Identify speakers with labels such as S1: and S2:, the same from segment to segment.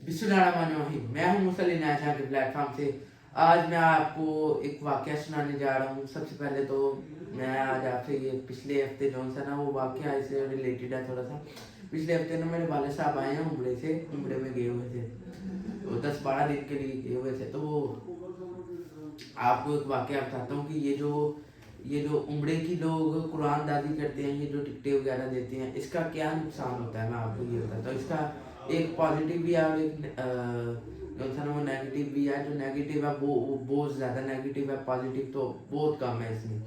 S1: बिस्मिल्लाहिर्रहमानिर्रहीम। मैं हूं मुसल्ली नाशा के प्लेटफॉर्म से। आज मैं आपको एक वाक़या सुनाने जा रहा हूं। सबसे पहले तो मैं आज आपसे ये पिछले हफ्ते जो सा ना वो वाक़या इससे रिलेटेड है थोड़ा सा। पिछले हफ्ते ना मेरे वाले साहब आए हैं उम्रे से, उम्रे में गए हुए थे, तो 10-12 दिन के लिए गए हुए थे। तो आपको एक वाक़या बताता हूँ कि ये जो उम्रे की लोग कुरानदाजी करते हैं, ये जो टिकटें वगैरह देते हैं, इसका क्या नुकसान होता है मैं आपको ये बताता हूँ। इसका एक पॉजिटिव भी है और एक जो था ना वो नेगेटिव भी है। जो नेगेटिव है वो बहुत ज़्यादा नेगेटिव है, पॉजिटिव तो बहुत कम है इसमें।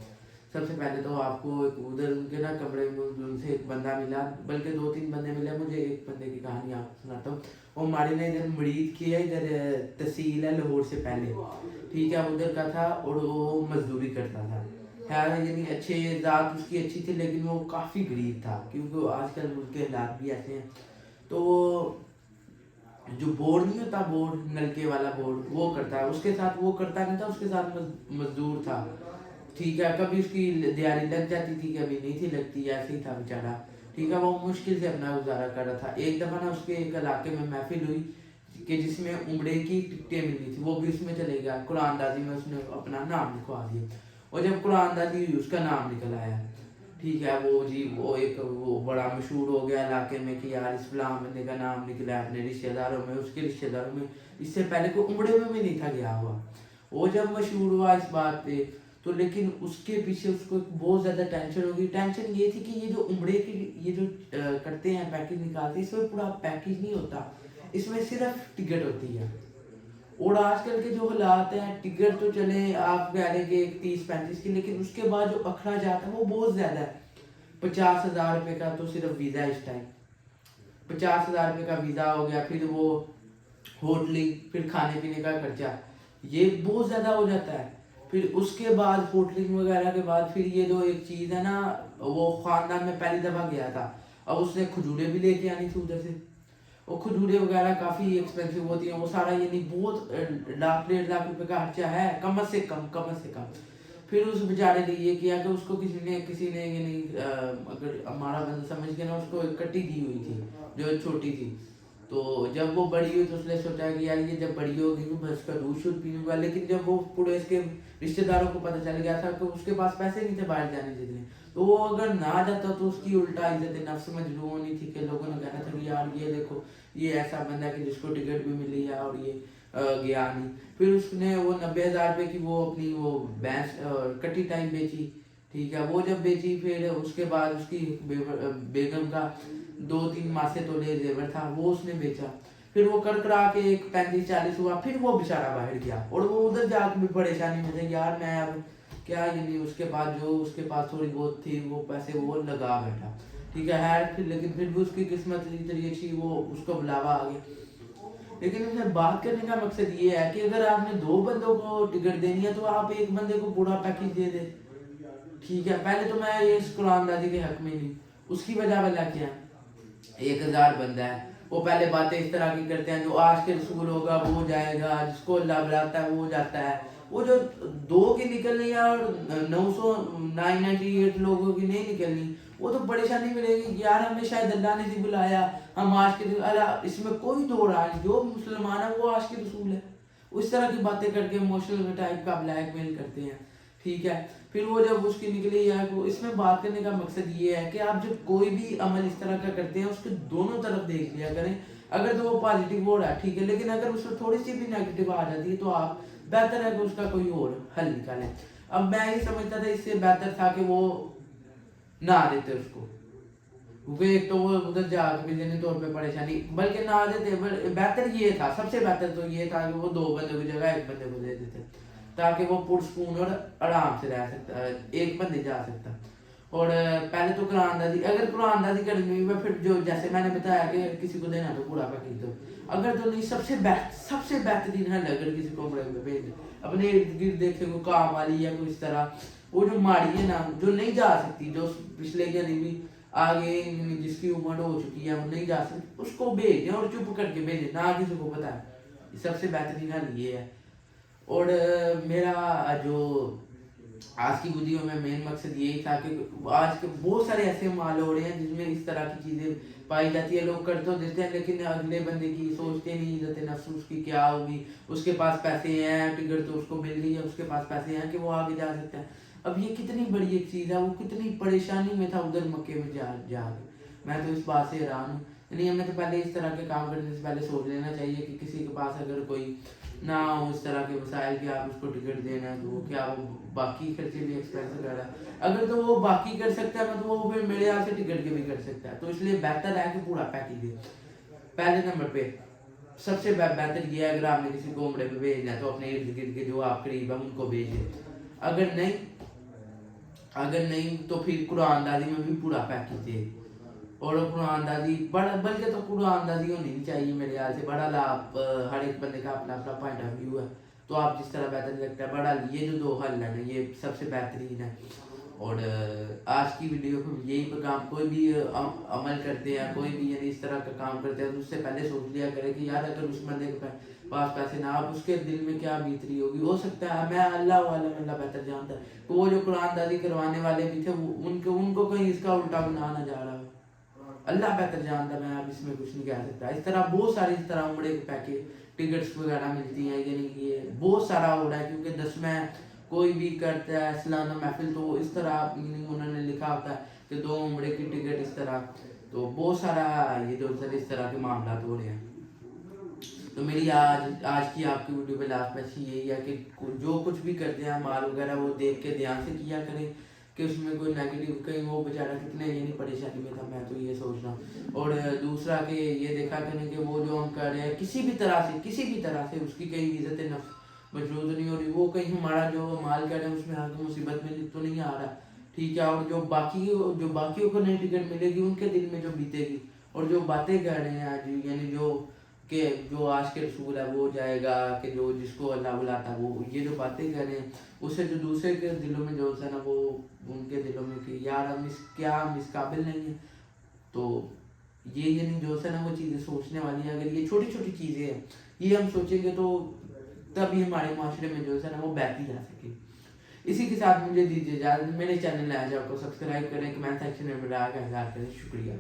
S1: सबसे पहले तो आपको एक उधर उनके ना कमरे में उनसे एक बंदा मिला, बल्कि 2-3 बंदे मिले मुझे। एक बंदे की कहानी आपको सुनाता हूँ। वो हमारे ना इधर मरीद की है, इधर तहसील है लाहौर से पहले, ठीक है, उधर का था और वो मजदूरी करता था। है यानी अच्छे ज़ात उसकी अच्छी थी, लेकिन वो काफ़ी गरीब था, क्योंकि आजकल मुल्क के हालात भी ऐसे हैं। तो जो बोर्ड नहीं होता, बोर्ड नलके वाला बोर्ड, वो करता है उसके साथ, वो करता नहीं था उसके साथ, मजदूर था, ठीक है। कभी उसकी दिहाड़ी लग जाती थी, कभी नहीं थी लगती, ऐसे ही था बेचारा, ठीक है। वो मुश्किल से अपना गुजारा कर रहा था। एक दफ़ा ना उसके एक इलाके में महफिल हुई कि जिसमें उम्रे की टिकटें मिली थी, वो भी उसमें चले गया। कुरानदाजी में उसने अपना नाम लिखवा दिया, और जब कुरानदाजी हुई उसका नाम निकल आया, ठीक है। वो जी वो एक वो बड़ा मशहूर हो गया इलाके में कि यार इस फलां बंदे का नाम निकला है अपने रिश्तेदारों में, उसके रिश्तेदारों में। इससे पहले कोई उम्रे में भी नहीं था गया हुआ। वो जब मशहूर हुआ इस बात पे, तो लेकिन उसके पीछे उसको बहुत ज़्यादा टेंशन होगी। टेंशन ये थी कि ये जो उम्रे की ये जो करते हैं, पैकेज निकालते हैं, इसमें पूरा पैकेज नहीं होता, इसमें सिर्फ टिकट होती है। और आजकल के जो हालात हैं, टिकट तो चले आप कह लें कि 30-35 की, लेकिन उसके बाद जो अखराज जाता है वो बहुत ज़्यादा है। 50,000 रुपये का तो सिर्फ वीज़ा है इस टाइम। 50,000 रुपये का वीज़ा हो गया, फिर वो होटलिंग, फिर खाने पीने का खर्चा, ये बहुत ज़्यादा हो जाता है। फिर उसके बाद होटलिंग वगैरह के बाद फिर ये जो एक चीज़ है ना, वो ख़ानदान में पहली दफ़ा गया था, अब उसने खजूरें भी लेके आनी थी उधर से। वो खजूरें वगैरह काफ़ी एक्सपेंसिव होती हैं, वो सारा यानी बहुत 1,00,000 1,50,000 रुपये का खर्चा है, कम से कम, कम से कम। फिर उस बेचारे ने ये किया कि उसको किसी ने यानी अगर हमारा बंदा समझ के ना, उसको एक कट्टी दी हुई थी जो छोटी थी। तो जब वो बड़ी हुई तो उसने सोचा कि यार ये जब बड़ी होगी तो मैं इसका दूध शुद्ध पीऊँगा। लेकिन जब वो पूरे इसके रिश्तेदारों को पता चल गया था कि उसके पास पैसे नहीं थे बाहर जाने जितने, तो वो अगर ना जाता तो उसकी उल्टा इज्जत नफ्स मजलूम होनी थी कि लोगों ने कहना था कि यार ये देखो ये ऐसा बंदा कि जिसको टिकट भी मिली है और ये गया नहीं। फिर उसने वो 90,000 रुपये की वो अपनी वो भैंस कट्टी टाइम बेची, ठीक है। वो जब बेची फिर उसके बाद उसकी बेगम का 2-3 मासे तोले जेवर था, वो उसने बेचा। फिर वो कर करा के एक 35-40 हुआ, फिर वो बेचारा बाहर गया और वो उधर जाकर भी परेशानी में थे, यार मैं अब क्या, यानी उसके बाद जो उसके पास थोड़ी बहुत थी वो पैसे वो लगा बैठा, ठीक है। फिर लेकिन फिर भी उसकी किस्मत इतनी अच्छी, वो उसको बुलावा आ गया। लेकिन उसने बात करने का मकसद ये है कि अगर आपने 2 बंदों को टिकट देनी है तो आप एक बंदे को पूरा पैकेज दे दे, ठीक है। पहले तो मैं ये इस कुरानदाजी के हक में नहीं, उसकी वजह वाला क्या है, 1,000 बंदा है, वो पहले बातें इस तरह की करते हैं, जो आज के रसूल होगा वो जाएगा, जिसको अल्लाह बुलाता है वो जाता है। वो जो 2 की निकलनी है और 998 लोगों की नहीं निकलनी, वो तो परेशानी मिलेगी यार, हमें शायद अल्लाह ने नहीं बुलाया, हम आज के अल्लाह, इसमें कोई दो राय नहीं, जो मुसलमान है वो आज के रसूल है। उस तरह की बातें करके इमोशनल टाइप का ब्लैकमेल करते हैं, ठीक है। फिर वो जब उसकी निकली है, वो इसमें बात करने का मकसद ये है कि आप जब कोई भी अमल इस तरह का करते हैं उसके दोनों तरफ देख लिया करें। अगर तो वो पॉजिटिव हो रहा है, ठीक है, लेकिन अगर उसमें थोड़ी सी भी नेगेटिव आ जाती है तो आप बेहतर है कि उसका कोई और हल निकालें। अब मैं ये समझता था इससे बेहतर था कि वो ना देते उसको, क्योंकि एक तो वो उधर जाकर भी देने तौर पे परेशानी, बल्कि ना देते। बेहतर ये था, सबसे बेहतर तो ये था कि वो 2 बंदों की जगह 1 बंदे को दे देते, ताकि वो पुरसकून और आराम से रह सकता, एक बंदे जा सकता। और पहले तो कुरानदाजी, अगर कुरानदाजी करनी हुई फिर जो जैसे मैंने बताया कि किसी को देना तो पूरा पैकेज दो, अगर तो नहीं सबसे बेहतरीन है अगर किसी को उम्र में भेज अपने इर्द गिर्द देखे कोई काम वाली या कोई इस तरह, वो जो माड़ी है ना, जो नहीं जा सकती, जो पिछले यानी भी आगे जिसकी उम्र हो चुकी है वो नहीं जा सकती, उसको भेजें और चुप करके भेजें, ना किसी को पता है। सबसे बेहतरीन हल ये है। और मेरा जो आज की वीडियो में मेन मकसद यही था कि आज के बहुत सारे ऐसे माल हो रहे हैं जिसमें इस तरह की चीज़ें पाई जाती है। लोग कर तो देते हैं लेकिन अगले बंदे की सोचते नहीं, इज्जत नफ्स उसकी क्या होगी, उसके पास पैसे हैं, टिकट तो उसको मिल रही है, उसके पास पैसे हैं कि वो आगे जा सकता है। अब ये कितनी बड़ी एक चीज़ है, वो कितनी परेशानी में था उधर मक्के में जा मैं तो इस बात से हैरान हूँ। नहीं, हमें तो पहले इस तरह के काम करने से पहले सोच लेना चाहिए कि किसी के पास अगर कोई ना हो इस तरह के वसाइल कि आप उसको टिकट देना है, तो क्या वो बाकी खर्चे भी एक्सपेंस वगैरह अगर तो वो बाकी कर सकता है तो वो फिर मेरे यहाँ से टिकट के भी कर सकता है। तो इसलिए बेहतर है कि पूरा पैकेज दे। पहले नंबर पे सबसे बेहतर ये है, अगर आपने किसी को उम्रे पे भेजना है तो अपने इर्द गिर्द के जो आप करीब है उनको भेजिए। अगर नहीं तो फिर कुरानदाजी में भी पूरा पैकेज दे। और कुरानदाजी बड़ा, बल्कि तो कुरानदाजी होनी नहीं चाहिए मेरे ख्याल से। बड़ा लाभ हर एक बंदे का अपना अपना पॉइंट ऑफ व्यू है, तो आप जिस तरह बेहतर लगता है बड़ा, ये जो दो हल है ना ये सबसे बेहतरीन है। और आज की वीडियो को यही पैगाम, कोई भी अमल करते हैं, कोई भी यानी इस तरह का काम करते हैं तो उससे पहले सोच लिया करें कि यार अगर उस बंदे के पास पैसे ना, अब उसके दिल में क्या बीत रही होगी। हो सकता है, मैं अल्लाह वाला अल्लाह बेहतर जानता है, तो वो जो कुरानदाजी करवाने वाले भी थे उनको कहीं इसका उल्टा गुनाह ना जा रहा हो, अल्लाह बेहतर जानता है। मैं अब इसमें कुछ नहीं कह सकता। इस तरह बहुत सारी इस तरह उम्रे के पैकेज टिकट्स वगैरह मिलती हैं, यानी कि ये बहुत सारा हो रहा है क्योंकि 10वें कोई भी करता है सालाना महफिल, तो इस तरह उन्होंने लिखा होता है कि 2 उम्रे की टिकट इस तरह, तो बहुत सारा ये जो इस तरह के मामला हो रहे हैं। तो मेरी आज की आपकी वीडियो पे लास्ट मैसेज यही है कि जो कुछ भी करते हैं माल वगैरह वो देख के ध्यान से किया करें कि उसमें कोई नेगेटिव, कहीं वो बेचारा कितने ये नहीं परेशानी में था, मैं तो ये सोच रहा हूँ। और दूसरा कि ये देखा करें कि वो जो हम कर रहे हैं किसी भी तरह से उसकी कहीं इज्जत नफ्स मजबूत नहीं हो रही, वो कहीं हमारा जो माल कर रहे हैं उसमें आगे मुसीबत में तो नहीं आ रहा, ठीक है। और जो बाकियों को नई टिकट मिलेगी उनके दिल में जो बीतेगी, और जो बातें कर रहे हैं आज, यानी जो आज के रसूल है वो जाएगा कि जो जिसको अल्लाह बुलाता है, वो ये जो बातें कर रहे हैं उससे जो दूसरे के दिलों में जो है ना, वो उनके दिलों में कि यार हम इस काबिल नहीं है, तो ये यानी जो है ना वो चीज़ें सोचने वाली है। अगर ये छोटी छोटी चीज़ें हैं ये हम सोचेंगे तो तभी हमारे माशरे में जो है ना वो बेहतरी आ सके। इसी के साथ मुझे दीजिए इजाज़त। मेरे चैनल है आपको सब्सक्राइब करें, कमेंट सेक्शन में बता करें। शुक्रिया।